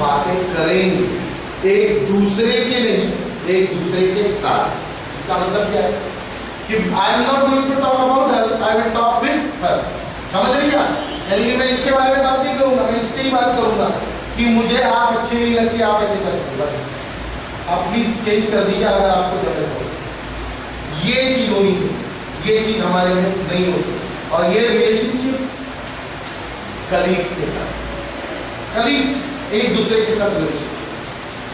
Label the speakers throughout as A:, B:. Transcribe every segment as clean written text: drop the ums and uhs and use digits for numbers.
A: बातें करेंगे, एक दूसरे के नहीं, एक दूसरे के साथ। इसका मतलब क्या है कि I am not going to talk about her, I will talk with her. समझ रही हैं? यानी कि मैं इसके बारे में बात नहीं करूंगा, मैं इससे ही बात करूंगा कि मुझे आप अच्छी नहीं लगती, आप ऐसे करते हैं, बस आप प्लीज चेंज कर दीजिए अगर आपको जरूरत हो। ये चीज होनी चाहिए, ये चीज हमारे में नहीं हो सकती। और ये रिलेशनशिप कलीग्स के साथ, कलीग्स एक दूसरे के साथ रिलेशनशिप।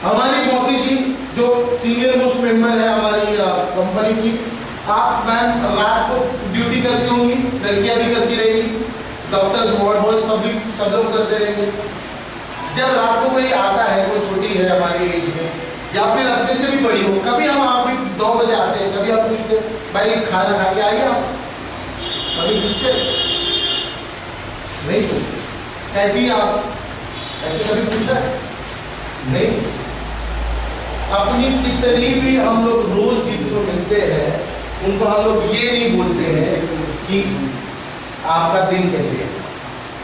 A: हमारी बॉसी जी जो सीनियर मोस्ट मेंबर है हमारी कंपनी की, आप मैम रात को ड्यूटी करती होंगी, लड़कियां भी करती रहेगी, डॉक्टर्स वार्ड बॉय सब लोग करते रहेंगे। जब रात को कोई आता है, कोई छोटी है हमारी एज में या फिर अपने से भी बड़ी हो, कभी हम आप भी 2 बजे आते हैं, कभी आप पूछते भाई खाना खा के आइए आप, कभी पूछते नहीं? पूछते कैसी आप, ऐसे कभी पूछा नहीं? अपनी कितनी भी हम लोग रोज जिनसे मिलते हैं उनको हम लोग ये नहीं बोलते हैं कि आपका दिन कैसे है,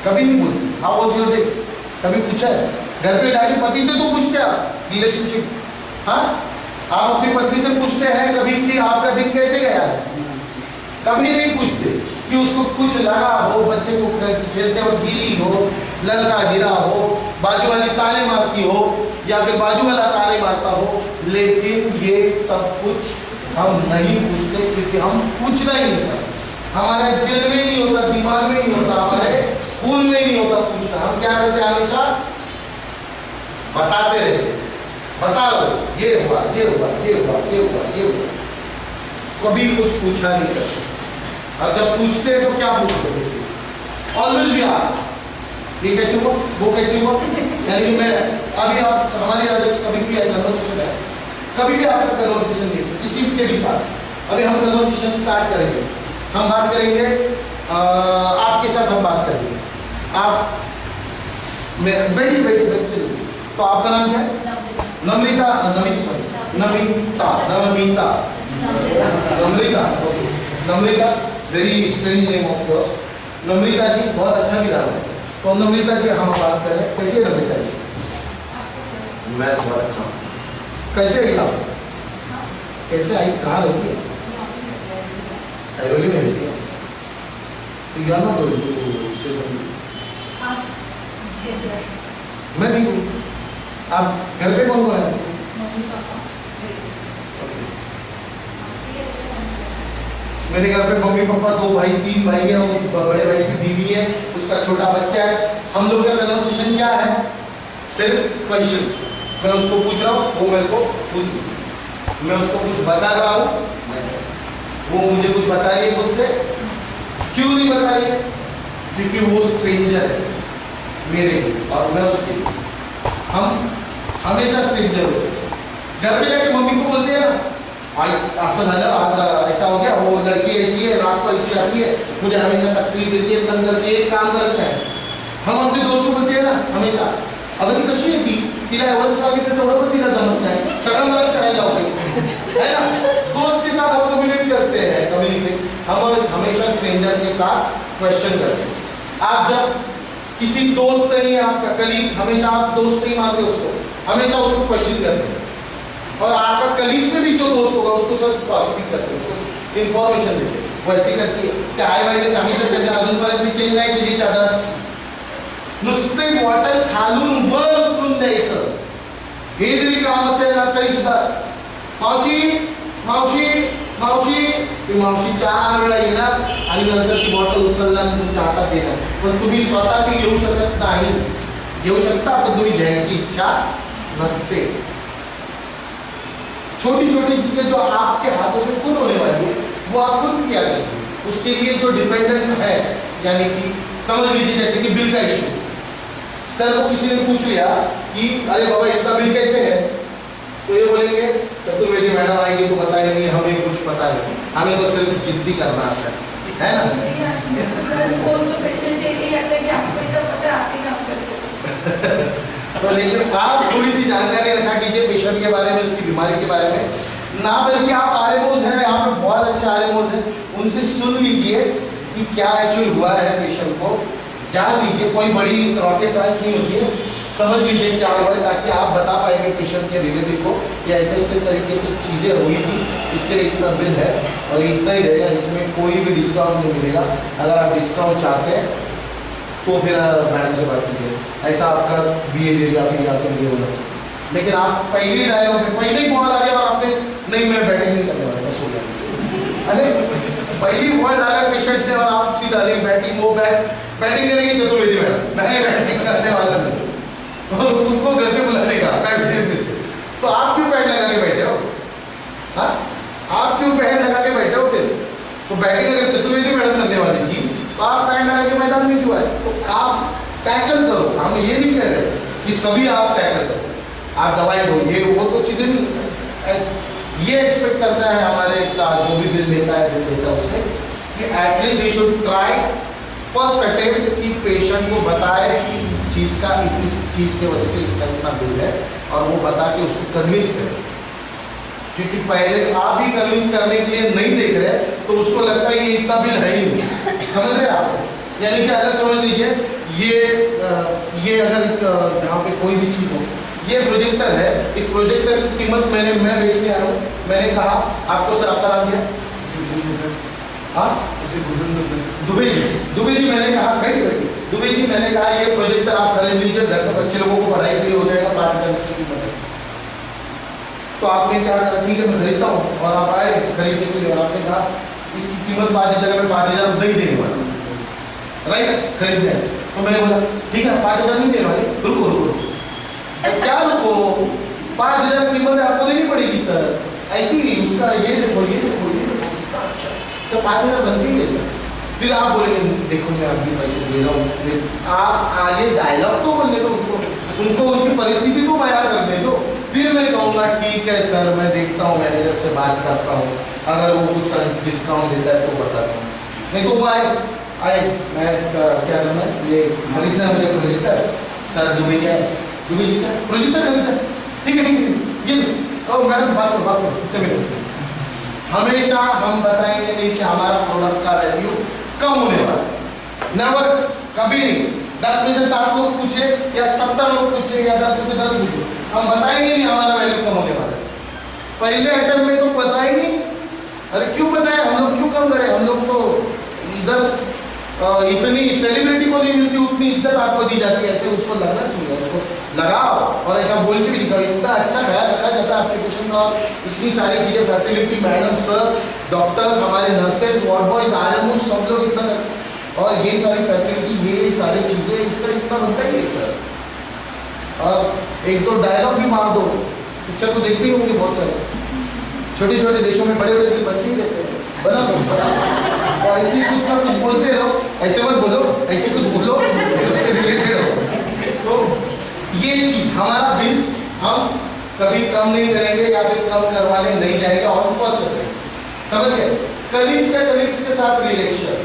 A: कभी नहीं बोलते। हाउ वाज योर डे, कभी पूछा है? घर पे जाके पति से तो पूछते आप रिलेशनशिप, हाँ आप अपनी पत्नी से पूछते हैं कभी कि आपका दिन कैसे गया? कभी नहीं पूछते कि उसको कुछ लगा हो, बच्चे को खेलते वक्त गिरी हो, लड़का गिरा हो, बाजू वाली ताले मारती हो या फिर बाजू वाला ताले मारता हो। लेकिन ये सब कुछ हम नहीं पूछते क्योंकि हम पूछना ही नहीं चाहते, हमारे दिल में नहीं होता, दिमाग में नहीं होता, हमारे खून में नहीं होता पूछना। हम क्या करते हैं, हमेशा बताते रहते, बताओ ये हुआ, ये हुआ, ये हुआ, ये हुआ, ये हुआ, कभी कुछ पूछा नहीं करते। और जब पूछते हैं तो क्या पूछते हैं? ऑलवेज भी आस्क ये कैसे हुआ, वो कैसे हुआ। यानी मैं अभी आप हमारी कभी भी कन्वर्सेशन है, कभी भी आपका कन्वर्सेशन नहीं किसी के भी साथ, अभी हम कन्वर्सेशन स्टार्ट करेंगे, हम बात करेंगे आपके साथ, हम बात करेंगे, आप बैठिए बैठिए बैठिए। तो आपका नाम क्या है? Namrita, Namita, Namita, Namrita, Namrita, very strange name of yours. Namrita ji बहुत अच्छा भी नाम है। तो नम्रिता जी हम बात करें, कैसे है नम्रिता जी? मैं बहुत अच्छा हूँ। कैसे आई आप? कैसे आई, कहाँ रहती है? ऐरोली में रहती है। तो यहाँ ना मैं भी हूँ। आप घर पे कौन कौन है? मेरे घर पे मम्मी पापा, 2 भाई 3 भाई हैं, उस बड़े भाई की बीवी है, उसका छोटा बच्चा है। हम लोग का कन्वर्सेशन क्या है? सिर्फ क्वेश्चन, मैं उसको पूछ रहा हूँ, वो मेरे को पूछ, मैं उसको कुछ बता रहा हूँ, वो मुझे कुछ बता रही है मुझसे। क्यों नहीं बता रही है? क्योंकि वो स्ट्रेंजर है मेरे लिए और मैं उसके लिए। हम हमेशा स्ट्रेंजर होते हैं। घर पे जाके मम्मी को बोलते हैं ना, आज ऐसा हो गया, वो लड़की ऐसी है, रात को ऐसी आती है, मुझे हमेशा तकलीफ देती है, तंग करती है, काम करते हैं। हम अपने दोस्त को बोलते हैं ना हमेशा, अगर ती कशी येते तिला एवढं सांगितलं तेवढं पण तिला जमत नाही, सगळं मलाच करायला लावते, है ना? दोस्त के साथ हम कम्युनिकेट करते हैं, हम हमेशा स्ट्रेंजर के साथ क्वेश्चन करते हैं। आप जब किसी दोस्त नहीं है आपका कलीग, हमेशा आप दोस्त नहीं मानते उसको, हमेशा उसको क्वेश्चन करते हैं। और आपका कलीग में भी जो दोस्त होगा उसको सब पॉसिबल करते हैं, उसको इन्फॉर्मेशन देते हैं। वो ऐसी करती है की आई बाईने सांगितलं त्याच्या अजूनपर्यंत मी चेंज नाही केली चादर, नुसते बॉटल खालून वर उचलून द्यायचं, हे जरी काम असेल ना तरी सुद्धा मावशी मावशी मावशी, ती मावशी 4 वेळा येणार आणि नंतर ती बॉटल उचलणार आणि तुमच्या हातात देणार, पण तुम्ही स्वतः ती घेऊ शकत नाही, घेऊ शकता पण तुम्ही घ्यायची इच्छा नसते। छोटी छोटी चीजें जो आपके हाथों से खुद होने वाली है वो आप खुद किया कीजिए। उसके लिए जो डिपेंडेंट है, यानी कि समझ लीजिए जैसे कि बिल का इशू, सर को किसी ने पूछ लिया कि अरे बाबा इतना बिल कैसे है, तो ये बोलेंगे चतुर्वेदी मैडम आएगी तो बताएंगे, हमें कुछ पता नहीं, हमें तो सिर्फ गिनती करना आता है ना? तो लेकिन आप थोड़ी सी जानकारी रखा कीजिए पेशेंट के बारे में, उसकी बीमारी के बारे में ना, बल्कि आप आरएमओज हैं, यहाँ पे बहुत अच्छे आरएमओज हैं, उनसे सुन लीजिए कि क्या एक्चुअल हुआ है पेशेंट को, जान लीजिए। कोई बड़ी रॉकेट साइंस नहीं होती है, समझ लीजिए क्या हुआ है, ताकि आप बता पाएंगे पेशेंट के रिलेटिव को कि ऐसे ऐसे तरीके से चीज़ें हुई थी, इसके लिए इतना बिल है और इतना ही रहेगा, इसमें कोई भी डिस्काउंट नहीं मिलेगा। अगर आप डिस्काउंट चाहते हैं तो फिर मैडम से बात कीजिए, ऐसा आपका बिहेवियर या फिर ये होना चाहिए। लेकिन आप पहले डायलॉग में पहले ही कॉल आ गया और आपने नहीं मैं बैटिंग नहीं करने वाला, बस हो गया। अरे पहली कॉल डाला पेशेंट ने और आप सीधा नहीं बैटिंग, वो बैटिंग करेंगे चतुर्वेदी मैडम, मैं बैटिंग करने वाला नहीं, और उनको घर से बुलाने का फिर से। तो आप क्यों पैड लगा के बैठे हो? हाँ, आप क्यों पैड लगा के बैठे हो? फिर तो बैटिंग अगर चतुर्वेदी मैडम करने वाली थी तो आप पैड लगा के मैदान में क्यों आए? तो आप टैकल करो, हम ये नहीं कह रहे कि सभी आप टैकल करो, आप दवाई दो, ये वो तो चीजें नहीं। ये एक्सपेक्ट करता है हमारे का जो भी बिल लेता है उससे कि at least he should try first attempt कि पेशेंट को बताए कि इस चीज़ का इस चीज़ के वजह से इतना बिल है, और वो बता के उसको कन्विंस करें। क्योंकि पहले आप ही कन्विंस करने के लिए नहीं देख रहे तो उसको लगता है ये इतना बिल है ही नहीं। समझ रहे आप? यानी कि अगर समझ लीजिए ये अगर जहाँ पे कोई भी चीज़ हो, ये प्रोजेक्टर है, इस प्रोजेक्टर की कीमत मैं बेचने आया हूँ, मैंने कहा आपको सर आपका नाम क्या? हाँ दुबे जी मैंने कहा बैठिए दुबे जी मैंने कहा ये प्रोजेक्टर आप खरीद लीजिए, घर के बच्चे लोगों को पढ़ाई के लिए हो जाएगा, 5,000 की कीमत है। तो आपने क्या कहा ठीक है मैं खरीदता हूँ, और आप आए खरीदने के लिए और आपने कहा इसकी कीमत 5,000 में 5,000 नहीं देने वाला, राइट? खरीदने तो मैंने बोला ठीक है 5,000 नहीं देने वाले, रुको क्या रुको, 5,000 कीमत आपको देनी पड़ेगी सर, ऐसी नहीं उसका ये देखो अच्छा सर 5,000 बनती है सर। फिर आप बोलेंगे देखो मैं अभी पैसे दे रहा हूँ, आप आगे डायलॉग तो बोलने दो उनको उनकी परिस्थिति को बयां करने दो, फिर मैं कहूँगा ठीक है सर मैं देखता हूँ मैनेजर से बात करता हूँ, अगर वो कुछ डिस्काउंट देता है तो बताता हूँ। नहीं तो वो आए मैं क्या करना है ये खरीदना मुझे खरीदता है सर दुबई क्या है दुबई जी का प्रोजेक्टर खरीदता है, ठीक है ये मैडम बात करो हमेशा हम बताएंगे नहीं कि हमारा प्रोडक्ट का वैल्यू कम होने वाला, नेवर, कभी नहीं। 10 में से 7 लोग पूछे या 70 लोग पूछे या 10 में से 10 पूछे, हम बताएंगे नहीं हमारा वैल्यू कम होने वाला है। पहले अटेम्प्ट में तो बताएंगे, अरे क्यों बताए, हम लोग क्यों कम करें, हम लोग तो इधर इतनी सेलिब्रिटी को नहीं मिलती उतनी इज्जत आपको दी जाती है, ऐसे उसको लगना चाहिए, उसको लगाओ और ऐसा बोल के भी दिखाओ, इतना अच्छा ख्याल रखा जाता है एप्लीकेशन का, और इतनी सारी चीज़ें फैसिलिटी, मैडम सर डॉक्टर्स हमारे नर्सेज वार्ड बॉयज आरएमओ सब लोग इतना, और ये सारी फैसिलिटी ये सारी चीज़ें इसका इतना बनता ही है सर। और एक दो डायलॉग भी मार दो, पिक्चर तो देखते ही होंगे बहुत सारे, छोटे छोटे देशों में बड़े बड़े बनते ही रहते हैं, बना दो और ऐसे कुछ ना कुछ बोलते रहो, ऐसे मत बोलो ऐसे कुछ बोलो उसके रिलेटेड हो। तो ये चीज हमारा बिल हम कभी कम नहीं करेंगे या फिर कम करवाने नहीं जाएंगे, और फर्स्ट होते समझ गए। कलीग्स के साथ रिलेशन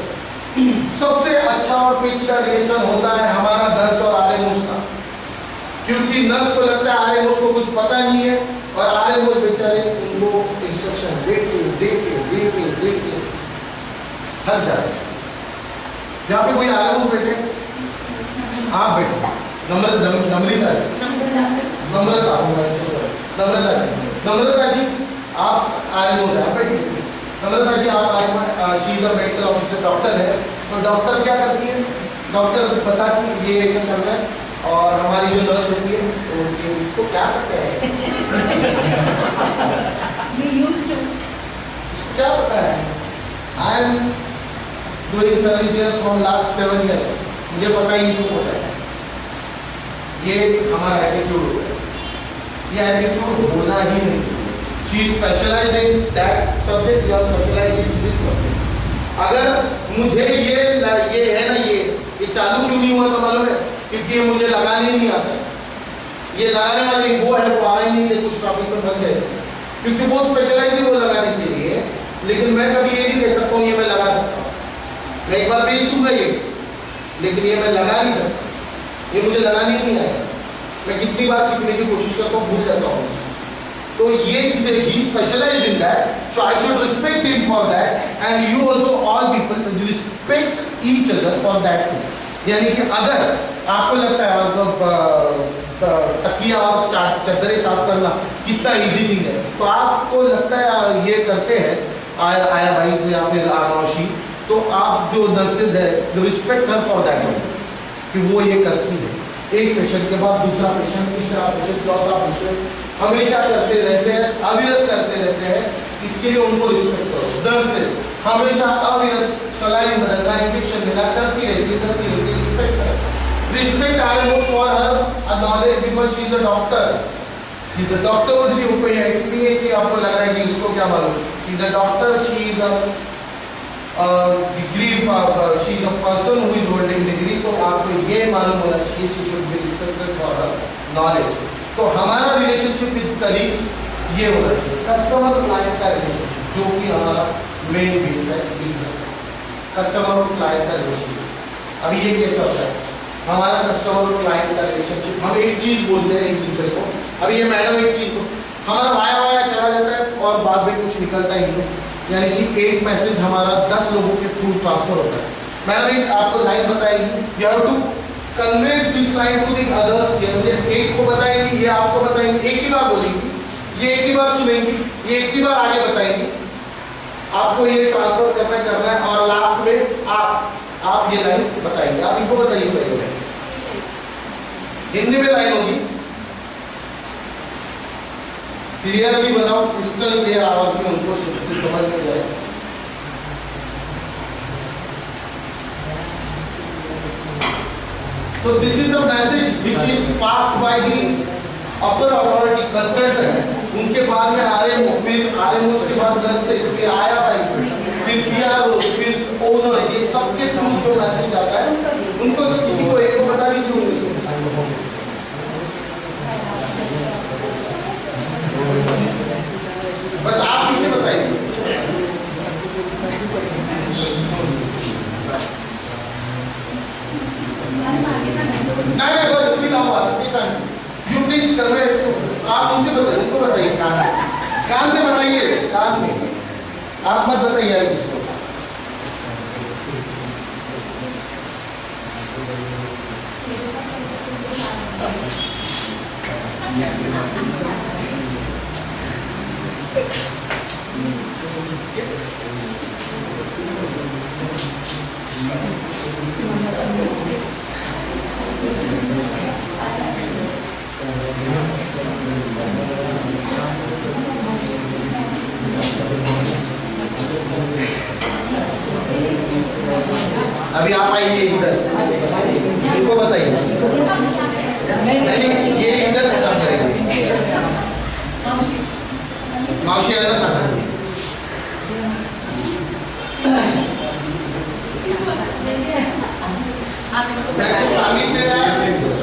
A: सबसे अच्छा और पेचीदा रिलेशन होता है हमारा नर्स और आरएमओस का, क्योंकि नर्स को लगता है आरएमओस को कुछ पता नहीं है, और आरएमओस बेचारे उनको इंस्ट्रक्शन देके थक जाते। यहाँ पे कोई आरएमओस बैठे, आप बैठे नम्रता जी आप आरएमओस हैं, बैठिए। नम्रता जी आप she is a medical officer, doctor है, तो डॉक्टर क्या करती है, डॉक्टर पता कि ये ऐसा करना है, और हमारी जो नर्स होती है तो इसको क्या करते हैं इसको क्या पता है, I am doing service here from last 7 years, मुझे पता है इसको पता है। ये हमारा एटीट्यूड होता है, ये एटीट्यूड होना ही नहीं चाहिए। She specialized in that subject, या स्पेशलाइज्ड इन दिस सब्जेक्ट। अगर मुझे ये है ना ये चालू क्यों नहीं हुआ तो मालूम है, क्योंकि ये मुझे लगाने ही नहीं आता, ये लगाने वाले वो है वो आए नहीं थे, कुछ टॉपिक में फंस गए, क्योंकि वो स्पेशलाइज है वो लगाने के लिए। लेकिन मैं कभी ये नहीं कह सकता हूँ ये मैं लगा सकता हूँ, मैं एक बार भेज दूंगा ये, लेकिन ये मैं लगा नहीं सकता, ये मुझे लगाने ही नहीं आएगा। मैं कितनी बार सीखने की कोशिश करता हूँ भूल जाता हूँ। तो ये चीजें ही specialised in that, so I should respect him for that, and you also all people respect each other for that. यानी कि अगर आपको लगता है तकिया और चादरें साफ करना कितना इजी थिंग है, तो आपको लगता है ये करते हैं आया भाई से या फिर आनौशी, तो आप जो नर्सेज है रिस्पेक्ट हर फॉर दैट कि वो ये करती है। एक पेशेंट के बाद दूसरा पेशेंट, तीसरा पेशेंट, चौथा पेशेंट, हमेशा करते रहते हैं, अविरत करते रहते हैं, इसके लिए उनको रिस्पेक्ट करो। नर्सेज हमेशा अविरत सलाइन बदलना, इंजेक्शन देना करती रहती, रिस्पेक्ट करो। Respect almost for her knowledge because she is a doctor. She is a doctor only. वो कोई ऐसी नहीं है कि आपको लग रहा है कि उसको क्या मालूम। She is a doctor. She is a degree. She is a person who is holding degree. तो आपको ये मालूम होना चाहिए she should be respected for her knowledge. तो हमारा relationship with colleagues ये होना चाहिए। Customer client का relationship जो कि हमारा main base है business का। Customer और client का relationship। अभी ये कैसा होता है? हमारा कस्टमर और क्लाइंट का रिलेशनशिप, हम एक चीज बोलते हैं एक दूसरे को, अभी ये मैडम एक चीज हमारा वाया चला जाता है और बाद में कुछ निकलता ही नहीं, यानी कि एक मैसेज हमारा 10 लोगों के थ्रू ट्रांसफर होता है। मैडम एक आपको लाइन बताएगी, you have to convey this line to the others, ये एक को बताएंगी, ये आपको बताएंगी, एक ही बार बोलेंगी, ये एक ही बार सुनेंगी, ये एक ही बार आगे बताएंगी, आपको ये ट्रांसफर करना है और लास्ट में आप ये लाइन बताएंगे, आप इनको बताइए पहले हिंदी में लाइन होगी, क्लियरली बताओ, क्रिस्टल क्लियर आवाज में उनको समझ में जाए। तो this is the message which is passed by the upper authority consultant, उनके बाद में आरएमओ, फिर आरएमओ के बाद नर्सेज, फिर आया भाई, फिर पीआरओ, फिर ओनर, ये सबके थ्रू जो मैसेज जाता है उनको किसी को एक को बता दीजिए उनमें से। बस आप पीछे बताइए। नहीं बस उतनी ना हुआ यू प्लीज कन्वे, आप उनसे बताइए, उनको बताइए, कान में बताइए, कान में आप मत बताइए किसको। अभी आप आइए इधर, इनको बताइए, नहीं ये इधर खत्म करेंगे, मावशी आना सांगा।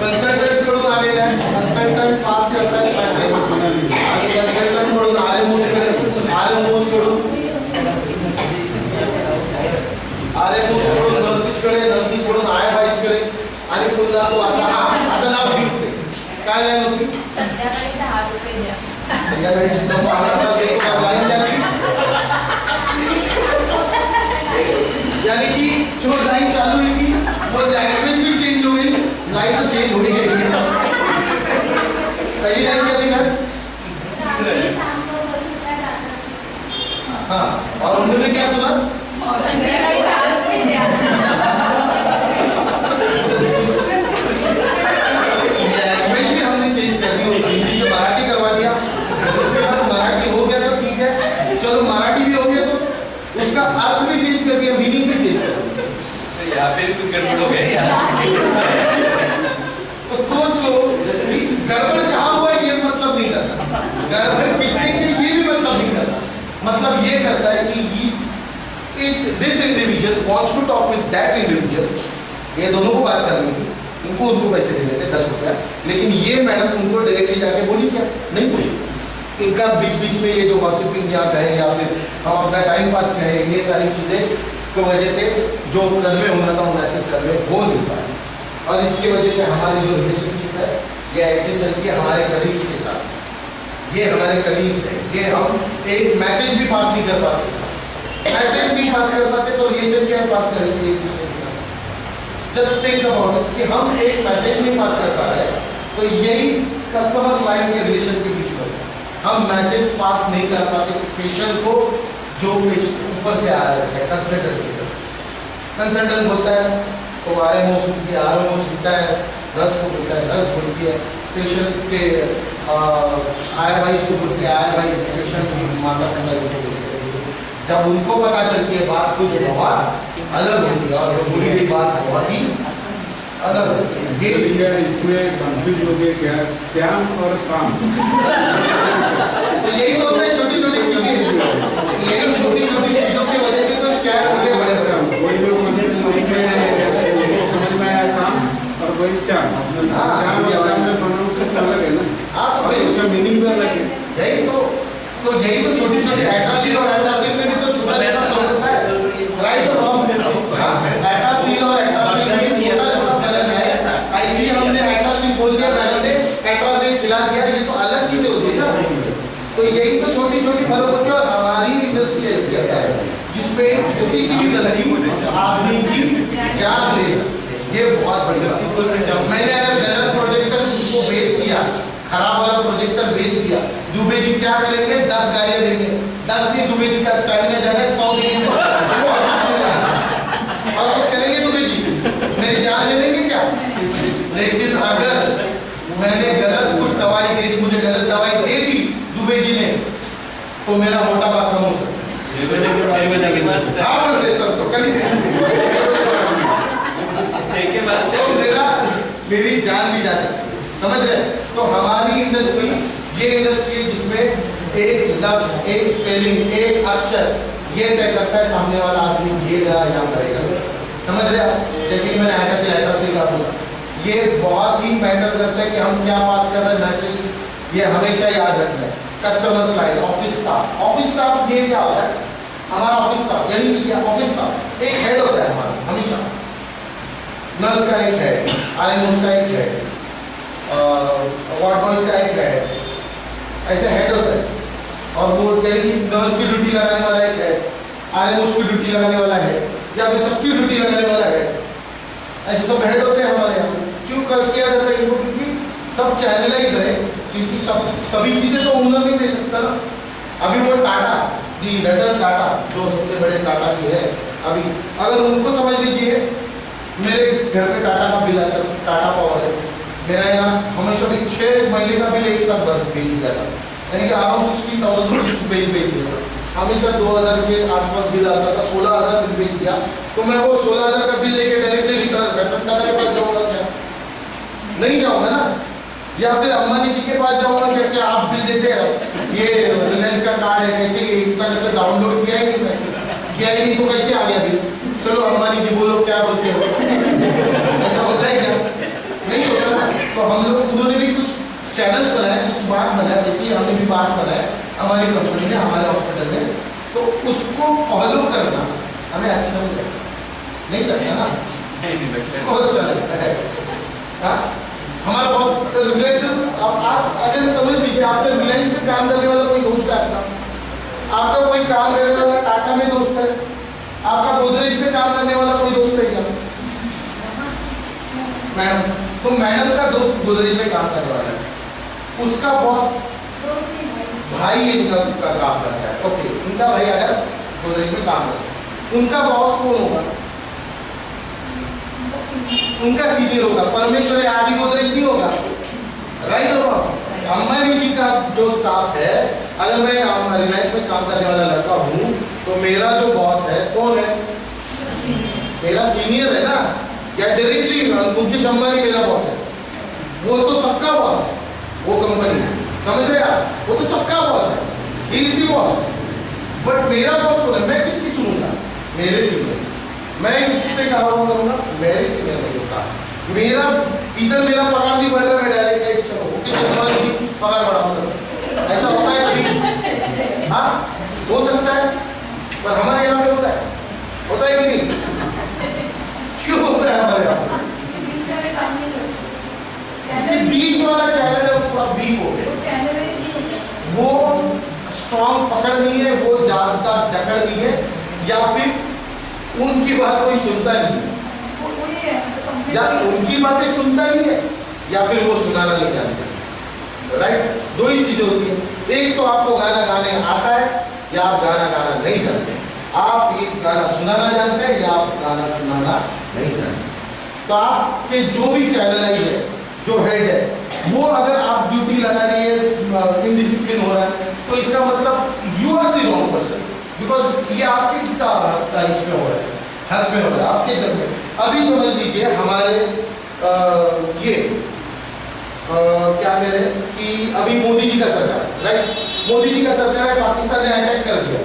A: कन्सल्टंट कडून आलेला आहे, कन्सल्टंट पास करतात पैसे आणि कन्सल्टंट कडून आरएमओस कडून नर्सिस कडून आयबाईस कडे आणि फुलला तो आता नाव फिक्स आहे, काय लाईन होती?
B: संध्याकाळी 10 रुपये द्या।
A: संध्याकाळी लाईन द्यावी, यानी कि जो लाइन चालू है कि वो लैंग्वेज भी चेंज हो गई, लाइन तो चेंज हो ही गई। पहली लाइन क्या थी मैम? हाँ, और उन्होंने क्या सुना? लैंग्वेज भी हमने चेंज कर दी, हिंदी से मराठी करवा दिया, उसके बाद मराठी हो गया तो ठीक है, चलो मराठी भी हो गया तो उसका अर्थ भी चेंज कर दिया, मीनिंग भी चेंज कर दिया।
C: यहाँ पे भी कुछ गड़बड़ हो गया यार।
A: तो सोच लो गड़बड़ कहाँ हुआ ये मतलब नहीं करता, गड़बड़ किसने की ये भी मतलब नहीं करता, मतलब ये करता है कि this individual wants to talk with that individual, ये दोनों को बात करनी थी, उनको पैसे दे देते 10 रुपया, लेकिन ये मैडम उनको डायरेक्टली जाके बोली क्या? नहीं बोली। इनका बीच बीच में ये जो गॉसिपिंग या कहे या फिर हम अपना टाइम पास कहें, ये सारी चीज़ें की वजह से जो कन्वे होना था वो मैसेज कन्वे हो नहीं पाए, और इसकी वजह से हमारी जो रिलेशनशिप है ये ऐसे चलती है हमारे कलीग्स के साथ, ये हमारे कलीग्स हैं, ये हम एक मैसेज भी पास नहीं कर पाते, मैसेज नहीं पास कर पाते तो रिलेशन क्या पास करेंगे एक दूसरे के साथ? जस्ट थिंक अबाउट इट कि हम एक मैसेज नहीं पास कर पा रहे, तो यही कस्टमर क्लाइंट के रिलेशन के बीच में हम मैसेज पास नहीं कर पाते पेशेंट को, जो ऊपर से आ रहा है कंसल्टेंट बोलता है तो RMO सुनती है, RMO सुनता है, नर्स को बोलता है, नर्स बोलती है, पेशेंट के IMIs को बोलती है, IMIs पेशेंट की माता पिता को बोलती है। जब उनको पता चलती है बात कुछ बहुत अलग होती है और जो बोली गई बात बहुत ही अलग होती है। ये
D: भैया इसमें कंफ्यूज हो गया क्या, श्याम और शाम?
A: तो यही तो होता है, छोटी छोटी चीजें, यही छोटी छोटी चीजों की वजह से तो स्कैम हो गए बड़े
D: श्याम कोई लोग उनको समझ में आया शाम और कोई श्याम। श्याम और शाम में प्रोनाउंसिएशन अलग है ना,
A: हाँ तो
D: और
A: वही
D: उसका मीनिंग भी अलग है।
A: यही तो छोटी छोटी एटासील और एटासील में भी तो छोटा छोटा फर्क होता है, राइट और रॉन्ग। हाँ एटासील और एटासील में भी छोटा छोटा फर्क है। ऐसे हमने एटासील बोल दिया, मैडम ने एटासील खिला दिया, ये तो अलग चीजें होती है ना। तो यही तो छोटी छोटी फर्क होती है। और हमारी इंडस्ट्री ऐसी है जिसमें छोटी सी भी गलती आदमी की जान ले सकती है, ये बहुत बड़ी बात है। मैंने अगर गलत प्रोजेक्टर को बेच दिया, खराब वाला प्रोजेक्टर बेच दिया, दुबे जी क्या करेंगे, 10 गालियां देंगे, 10 नहीं, दुबे जी का स्टाइल में जाएगा 100 देंगे और कुछ करेंगे दुबे जी, मेरी जान ले लेंगे क्या। लेकिन अगर मैंने गलत कुछ दवाई दे दी, मुझे गलत दवाई दे दी दुबे जी ने, तो मेरा मोटापा कम हो सकता है।
C: 6 बजे के बाद
A: हाँ बोलते सर, तो कल ही दे तो मेरी जान भी जा सकती है, समझ रहे। तो हमारी इंडस्ट्री ये इंडस्ट्री है जिसमें एक लफ्ज, एक स्पेलिंग, एक अक्षर ये तय करता है सामने वाला आदमी ये या करेगा, समझ रहे आप। जैसे कि मैंने एटासील का बोला, ये बहुत ही मैटर करता है कि हम क्या पास कर रहे हैं मैसेज, ये हमेशा याद रखना है। कस्टमर क्लाइंट, ऑफिस स्टाफ ये क्या होता है, हमारा ऑफिस स्टाफ यानी कि ऑफिस स्टाफ एक हेड होता है हमारा, हमेशा नर्स का एक हेड, RMOs का एक हेड, वार्ड बॉयज का एक हेड, ऐसे हेड होता है। और वो यानी कि नर्स की ड्यूटी लगाने वाला एक हेड, RMOs की ड्यूटी लगाने वाला हेड, या फिर सबकी ड्यूटी लगाने वाला हेड, ऐसे सब हेड होते हैं हमारे यहाँ। क्यों कर किया जाता है इनको, क्योंकि सब चैनलाइज है, क्योंकि सभी चीज़ें तो ओनर नहीं दे सकता ना। अभी वो टाटा दी रतन टाटा जो सबसे बड़े टाटा की है, अभी अगर उनको समझ लीजिए, मेरे घर पे टाटा का बिल आता है, टाटा पावर है, मेरा यहाँ हमेशा भी 6 महीने का बिल एक साथ भेज दिया था, यानी कि अराउंड 60,000 रुपीज भेज दिया। हमेशा 2000 के आसपास बिल आता था, 16,000 बिल भेज दिया, तो मैं वो 16,000 का बिल लेके डायरेक्टली रतन टाटा के पास जाऊँगा क्या? नहीं जाऊँगा ना। या फिर अंबानी जी के पास जाऊँगा क्या, क्या आप बिल देते हैं, ये रिलायंस का कार्ड है, कैसे इतना कैसे डाउनलोड किया ही नहीं, मैं किया ही नहीं तो कैसे आ गया बिल। चलो अंबानी जी बोलो क्या बोलते हो, ऐसा होता है क्या? नहीं होता ना। तो हम लोग, उन्होंने भी कुछ चैनल्स बनाए, कुछ बात बनाया, जैसे ही हमने भी बात बनाया हमारी कंपनी ने, हमारे हॉस्पिटल में, तो उसको फॉलो करना हमें अच्छा नहीं लगता ना, इसको अच्छा लगता है। हाँ हमारा बॉस रिलेटेड, आप अगर समझ लीजिए, आपका रिलायंस में काम करने वाला कोई दोस्त है आपका कोई काम करने वाला टाटा में दोस्त है, आपका गोदरेज में काम करने वाला कोई दोस्त है क्या? मैडम, तो मैडम का दोस्त गोदरेज में काम करने वाला है, उसका बॉस भाई इनका काम करता है, ओके, उनका भाई अगर गोदरेज में काम करता है, उनका बॉस कौन होगा? उनका सीनियर होगा, परमेश्वर आदि गोदरेज नहीं होगा, राइट और रॉन्ग। अंबानी जी का जो स्टाफ है, अगर मैं रिलायंस में काम करने वाला लड़का हूँ, तो मेरा जो बॉस है कौन है? मेरा सीनियर है ना, या डायरेक्टली मुकेश अंबानी मेरा बॉस है, वो तो सबका बॉस है, वो कंपनी, समझ रहे आप, वो तो सबका बॉस है, he is the boss. But मेरा बॉस कौन है? मैं किसकी सुनूंगा? मेरे सीनियर। मैं किसी पे कहा हुआ करूँगा? मेरे सीनियर नहीं होता। मेरा इधर मेरा पगार नहीं बढ़ रहा, मैं डायरेक्ट चलो मुकेश अंबानी की पगार बढ़ाओ सर, ऐसा होता है कभी? हाँ हो सकता है, पर हमारे यहाँ पे होता है कि नहीं? क्यों होता है हमारे यहाँ? बीच वाला चैनल है, उसका वीक हो गया, वो स्ट्रॉन्ग पकड़ नहीं है, वो ज्यादा जकड़ नहीं है, या फिर उनकी बात कोई सुनता नहीं है। या उनकी बातें सुनता नहीं है या फिर वो सुनाना नहीं जानते, राइट? दो ही चीजें होती है, एक तो आपको गाना गाने आता है या आप गाना गाना नहीं जानते, आप एक गाना सुनाना जानते हैं या आप गाना सुनाना नहीं जानते। तो आपके जो भी चैनलाइज है, जो हेड है, वो अगर आप ड्यूटी लगा रही है, इनडिसिप्लिन हो रहा है, तो इसका मतलब you are the wrong person, because ये आपके इसमें हो रहा है, हक में हो रहा है, आपके जब में। अभी समझ लीजिए हमारे क्या कह रहे हैं कि अभी मोदी जी का सरकार, राइट? मोदी जी का सरकार है, पाकिस्तान ने अटैक कर दिया,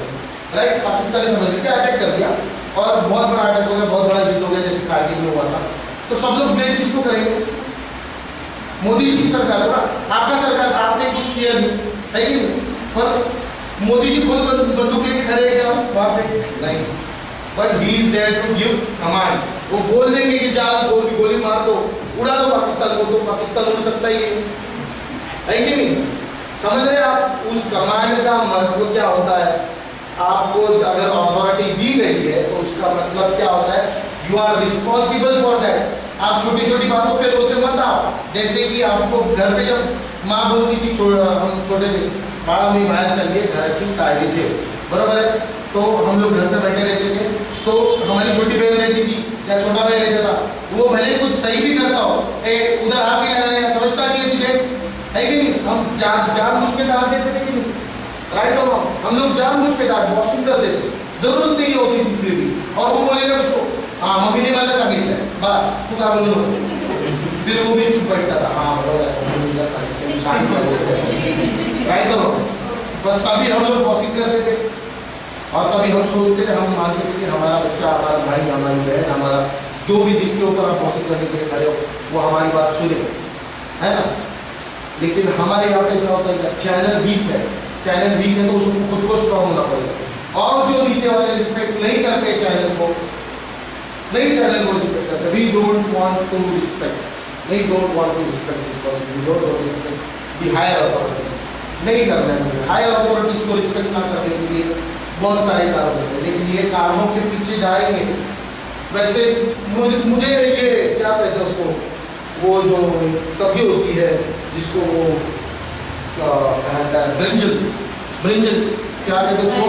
A: राइट? पाकिस्तान ने समझ लीजिए अटैक कर दिया और बहुत बड़ा अटैक हो गया, बहुत बड़ा युद्ध हो गया, जैसे कारगिल में हुआ था। तो सब लोग ब्लेम किसको करेंगे? मोदी जी की सरकार होगा, आपका सरकार था, आपने कुछ किया नहीं, है कि नहीं? पर मोदी जी खुद बंदूक लेके खड़े हैं क्या वहाँ पे? नहीं, but he is there to give command. वो बोल देंगे कि जा गोली मार दो, उड़ा दो पाकिस्तान को, तो पाकिस्तान उड़ सकता ही है कि नहीं? समझ रहे हैं आप? उस कमांड का महत्व क्या होता है? आपको अगर अथॉरिटी दी गई है तो उसका मतलब क्या होता है? You are responsible for that. आप छोटी छोटी बातों पे रोते मत आओ। जैसे कि आपको घर पे जब माँ बोलती थी, हम छोटे थे, बाड़ा में बाहर चलिए घर अच्छी टाइडी थे, बराबर है? तो हम लोग घर पे बैठे रहते थे, तो हमारी छोटी बहन रहती थी या छोटा भाई रहता था, वो भले कुछ सही भी करता हो, उधर हाथ भी लगाने समझता नहीं है तुझे, है कि नहीं? हम जान बुझ के डाल देते थे कि नहीं, राइट और रॉन्ग? हम लोग जान बुझ के डाल बॉक्सिंग करते थे, जरूरत नहीं होती थी फिर भी, और वो बोलेगा उसको हाँ मम्मी ने वाला साबित है, बस तू क्या बोल लो, फिर वो भी चुप बैठता था, हाँ राइट और रॉन्ग? बस तभी हम लोग बॉक्सिंग करते थे और तभी हम सोचते थे, हम मानते थे कि हमारा बच्चा, हमारा भाई, हमारी बहन, हमारा जो भी जिसके ऊपर आप बॉक्सिंग करने के लिए खड़े हो वो हमारी बात सुने, है ना? लेकिन हमारे यहाँ पे ऐसा होता है कि चैनल वीक है तो उसको खुद को स्ट्रॉन्ग होना पड़ेगा, और जो नीचे वाले रिस्पेक्ट नहीं करते चैनल को रिस्पेक्ट करते, we don't want to respect this person, we don't want to respect the higher authorities. नहीं करना है मुझे हायर अथॉरिटीज को रिस्पेक्ट ना करने के लिए बहुत सारे कारण होते हैं, लेकिन ये कारणों के पीछे जाएंगे। वैसे मुझे ये क्या कहते हैं उसको, वो जो सब्जी होती है जिसको वो ब्रिंजल क्या कहते हैं उसको,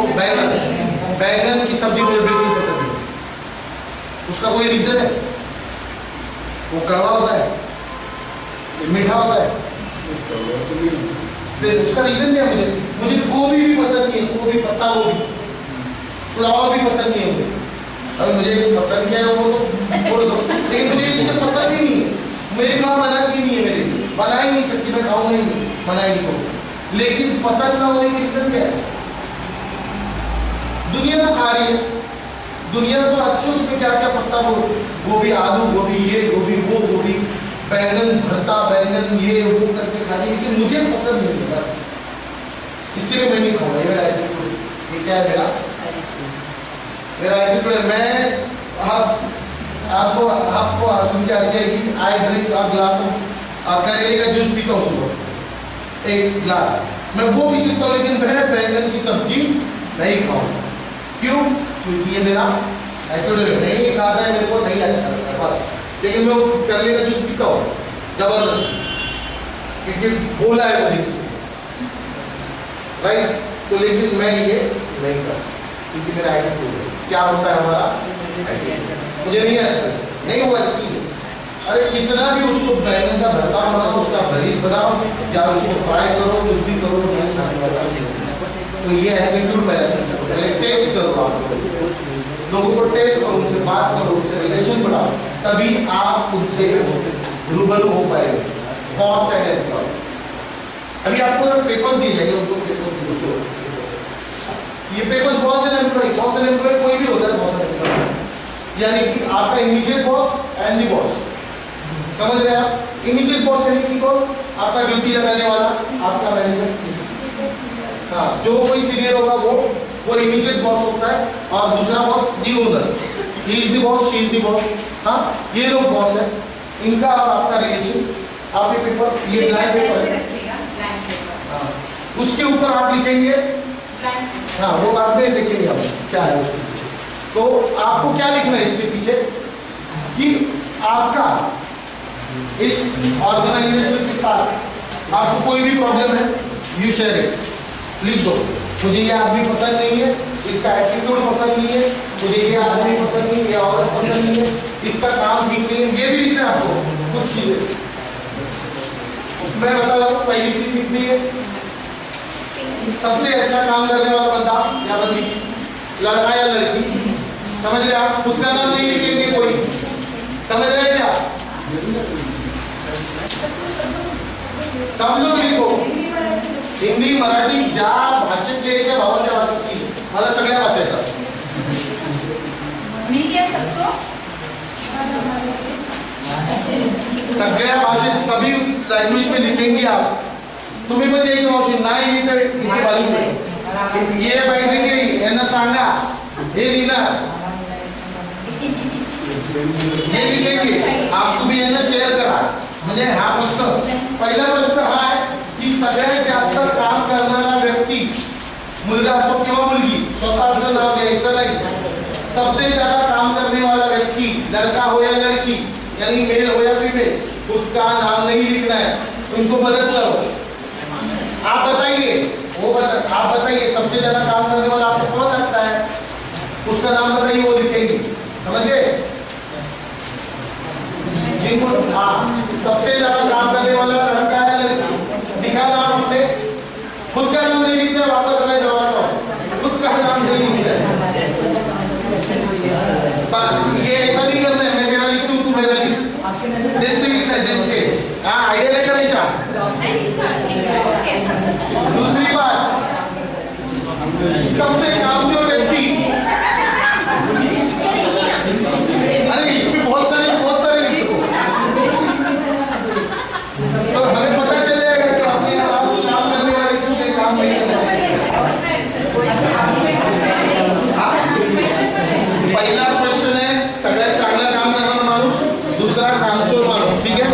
A: बैगन की सब्जी मुझे बिल्कुल पसंद नहीं। उसका कोई रीजन है? वो कड़वा होता है, मीठा होता है, फिर उसका रीजन क्या है? मुझे गोभी भी पसंद नहीं है, गोभी, पत्ता गोभी, फ्लावर भी पसंद नहीं है मुझे। अगर मुझे पसंद क्या है वो तो छोड़ दो, लेकिन मुझे ये चीज़ें पसंद ही नहीं है। मेरी माँ बनाती नहीं है, मेरे लिए बना ही नहीं सकती, मैं खाऊंगा ही नहीं, बनाई नहीं करूँगा। लेकिन पसंद ना होने की रीजन क्या है? दुनिया तो खा रही है, दुनिया तो अच्छे, उसमें क्या क्या पत्ता गोभी, आलू गोभी, ये गोभी, वो गोभी, बैंगन भरता, बैंगन ये वो करके खा रही है, लेकिन मुझे पसंद नहीं है, इसके लिए मैं नहीं खाऊंगा। ये मेरा एटीट्यूड, ये क्या है मेरा एटीट्यूड है। मैं आपको समझ ऐसे है कि I drink a glass of करेले का जूस पीता हूँ सुबह, एक गिलास मैं वो पी सकता हूँ, लेकिन मैं बैंगन की सब्जी नहीं खाऊंगा। क्यों? क्योंकि ये मेरा एटीट्यूड है, नहीं खाता है, मेरे को नहीं अच्छा लगता बस। लेकिन मैं करेले का जूस पीता हूँ जबरदस्ती, क्योंकि बोला है मुझे किसी ने, राइट? तो लेकिन मैं ये नहीं करता क्योंकि मेरा एटीट्यूड है। क्या होता है हमारा एटीट्यूड, मुझे नहीं अच्छा लगता, नहीं हुआ इसलिए। अरे कितना भी उसको बैंगन का भरता बनाओ, उसका भरीत बनाओ या उसको फ्राई करो, कुछ भी करो, नहीं खाने वाला। तो ये एटीट्यूड पहले चलता है। पहले टेस्ट करो, आप लोगों को टेस्ट करो, उनसे बात करो, उनसे रिलेशन बढ़ाओ, तभी आप उनसे रूबरू हो पाएंगे। बॉस एंड एम्प्लॉय, अभी आपको पेपर्स दिए जाएंगे, उनको पेपर्स दिए, ये पेपर्स बॉस एंड एम्प्लॉय कोई भी होता है, बॉस एंड एम्प्लॉय यानी कि आपका immediate boss and the boss, समझ रहे हैं आप? इमीडिएट बॉस यानी कि कौन? आपका ड्यूटी लगाने वाला, आपका मैनेजर, हाँ, जो कोई सीनियर होगा वो इमीडिएट बॉस होता है, और दूसरा boss the owner, he is the boss, she is the boss. हाँ, ये लोग बॉस है, इनका और आपका रिलेशन। आप ये पेपर, ये ब्लैंक पेपर है, हाँ, उसके ऊपर आप लिखेंगे, हाँ, वो बाद में देखेंगे आप क्या है उसके पीछे। तो आपको क्या लिखना है इसके पीछे कि आपका इस ऑर्गेनाइजेशन के साथ आपको कोई भी प्रॉब्लम है, यू शेयर इट, लिख दो। मुझे ये आदमी पसंद नहीं है, इसका एटीट्यूड पसंद नहीं है, मुझे ये आदमी पसंद नहीं है, ये औरत पसंद नहीं है, इसका काम ठीक नहीं है, ये भी लिखना है आपको कुछ चीजें। मैं बता रहा हूँ, पहली चीज लिखनी है, सबसे अच्छा काम करने वाला बंदा या बंदी, लड़का या लड़की, समझ रहे आप? खुद का नाम नहीं लिखेंगे कोई, समझ रहे हैं क्या? सब लोग लिखो, हिंदी मराठी ज्या भाषेत लिहायच्या भावाच्या भाषेत लिही, मला सगळ्या भाषा येतात।
B: मिल गया सबको?
A: सगळ्या भाषेत सभी लैंग्वेज में लिखेंगे आप। तुम्ही पण यायची मावशी नाही लिहिता इथे बाजू ये बैठेंगे यांना सांगा हे लिहिणार, हे लिखेंगे आप, तुम्ही यांना शेअर करा। म्हणजे हा प्रश्न, पहिला प्रश्न हा आहे की सगळ्यात जास्त काम करणारा व्यक्ती, मुलगा असो किंवा मुलगी, स्वतःचं नाव घ्यायचं नाही, सबसे ज्यादा काम करने वाला व्यक्ति, लड़का हो या लड़की, यानी मेल हो या फीमेल, खुद का नाम नहीं लिखना है, उनको मदद करो। आप बताइए, आप बताइए सबसे ज्यादा काम करने वाला आपको कौन लगता है, उसका नाम बताइए, वो लिखेंगे, समझ गए? जिनको हाँ सबसे ज्यादा काम करने वाला लड़का है लड़की, दिखा नाम हमसे, खुद का नाम नहीं लिखना, वापस मैं जवाब हूँ, खुद का नाम नहीं लिखना है। ये ऐसा नहीं करना है, मैं मेरा लिखती हूँ तू मेरा लिख, दिल से लिखना है, दिल से। हाँ आइडिया लेकर नहीं चाह। दूसरी बात, सबसे कामचोर व्यक्ति, अरे इसमें बहुत सारे लिख दो, तो हमें पता चल जाएगा कि अपने पास काम करने वाले क्यों काम नहीं कर रहे। पहिला क्वेश्चन है सगळ्यात चांगला काम करणारा माणूस, दूसरा कामचोर माणूस, ठीक है?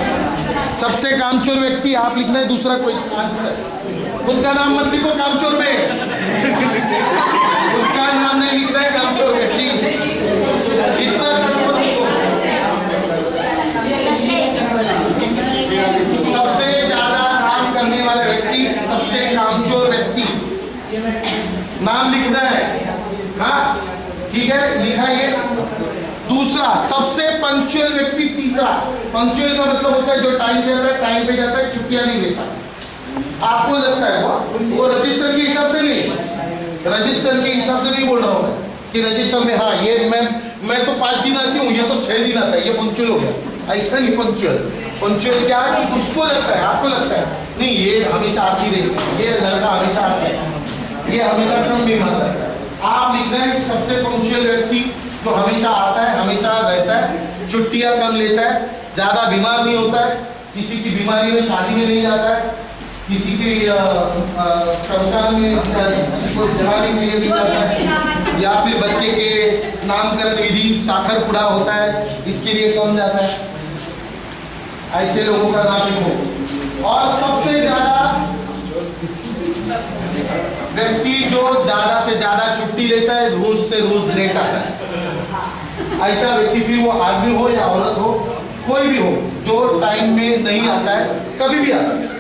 A: सबसे कामचोर व्यक्ति आप लिखना है, दूसरा कोई आंसर, खुद का नाम मत लिखो कामचोर में, खुद का नाम नहीं लिखना है कामचोर में, ठीक? इतना मत लिखो। सबसे ज्यादा काम करने वाला व्यक्ति, सबसे कामचोर व्यक्ति, नाम लिखना है, हाँ ठीक है, लिखा ये। दूसरा सबसे पंक्चुअल व्यक्ति, तीसरा, पंक्चुअल का मतलब होता है जो टाइम से आता है, टाइम पे जाता है, छुट्टियां नहीं लेता। आपको लगता है वो रजिस्टर के हिसाब से नहीं, रजिस्टर के हिसाब से नहीं बोल रहा हूँ मैं कि रजिस्टर में हाँ ये मैं तो 5 दिन आती हूँ, ये तो 6 दिन आता है, ये पंक्चुअल हो गया, ऐसा नहीं। पंक्चुअल क्या है कि उसको लगता है, आपको लगता है नहीं ये हमेशा आती रहेगी, ये लड़का हमेशा आता है, ये हमेशा कम नहीं मानता है। आप लिखना है कि सबसे पंक्चुअल व्यक्ति जो हमेशा आता है, हमेशा रहता है, छुट्टियां कम लेता है, ज्यादा बीमार नहीं होता है, किसी की बीमारी में शादी में नहीं जाता है, किसी के शमशान में किसी को जलाने के लिए नहीं जाता है, या फिर बच्चे के नामकरण विधि साखर पुड़ा होता है, इसके लिए कम जाता है। ऐसे लोगों का नाम लिखो। और सबसे ज्यादा व्यक्ति जो ज्यादा से ज्यादा छुट्टी लेता है, रोज से रोज लेट आता है, ऐसा व्यक्ति, फिर वो आदमी हो या औरत हो, कोई भी हो, जो टाइम में नहीं आता है, कभी भी आता है,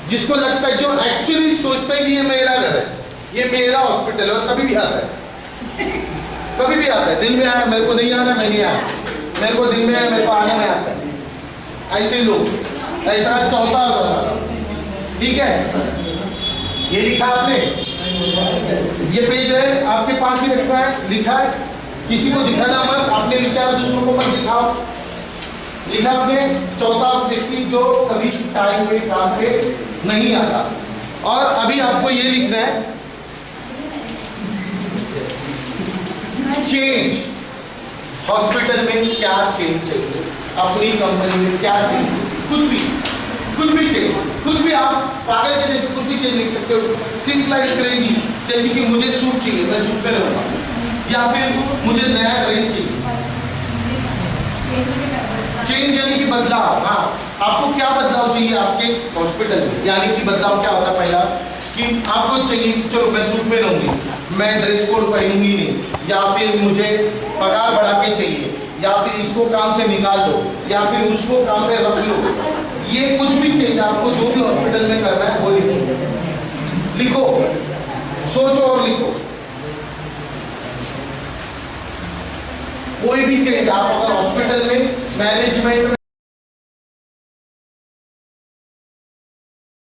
A: जिसको लगता है, जो एक्चुअली सोचता है कि ये मेरा घर है, ये मेरा हॉस्पिटल है, और कभी भी आता है, कभी भी आता है। दिल में आया मेरे को नहीं आना, मैं नहीं आया, मेरे को दिल में आया मेरे को आने में आता है, ऐसे लोग, ऐसा चौथा वाला, ठीक है? ये लिखा आपने, ये पेज है आपके पास ही रखना है, लिखा है, किसी को दिखाना मत, अपने विचार दूसरों को मत दिखाओ। लिखा आपने, चौथा व्यक्ति जो कभी टाइम पे काम पे नहीं आता। और अभी आपको ये लिखना है, चेंज, हॉस्पिटल में क्या चेंज चाहिए, अपनी कंपनी में क्या चेंज, कुछ भी चेंज, कुछ भी आप पागल के जैसे कुछ भी चेंज लिख सकते हो। थिंक लाइक क्रेजी, जैसे कि मुझे सूट चाहिए, मैं सूट पे रहूँगा, या फिर मुझे नया ड्रेस चाहिए। चेंज यानी कि बदलाव। हाँ, आपको क्या बदलाव चाहिए आपके हॉस्पिटल में, यानी कि बदलाव क्या होता है? पहला कि आपको चाहिए चलो मैं सूट में रहूँगी, मैं ड्रेस कोड पहनूंगी नहीं, या फिर मुझे पगार बढ़ा के चाहिए, या फिर इसको काम से निकाल दो या फिर उसको काम पे रख लो, ये कुछ भी चेंज आपको जो भी हॉस्पिटल में करना है वो लिखो, लिखो, सोचो और लिखो। कोई भी चेंज आप अगर हॉस्पिटल में मैनेजमेंट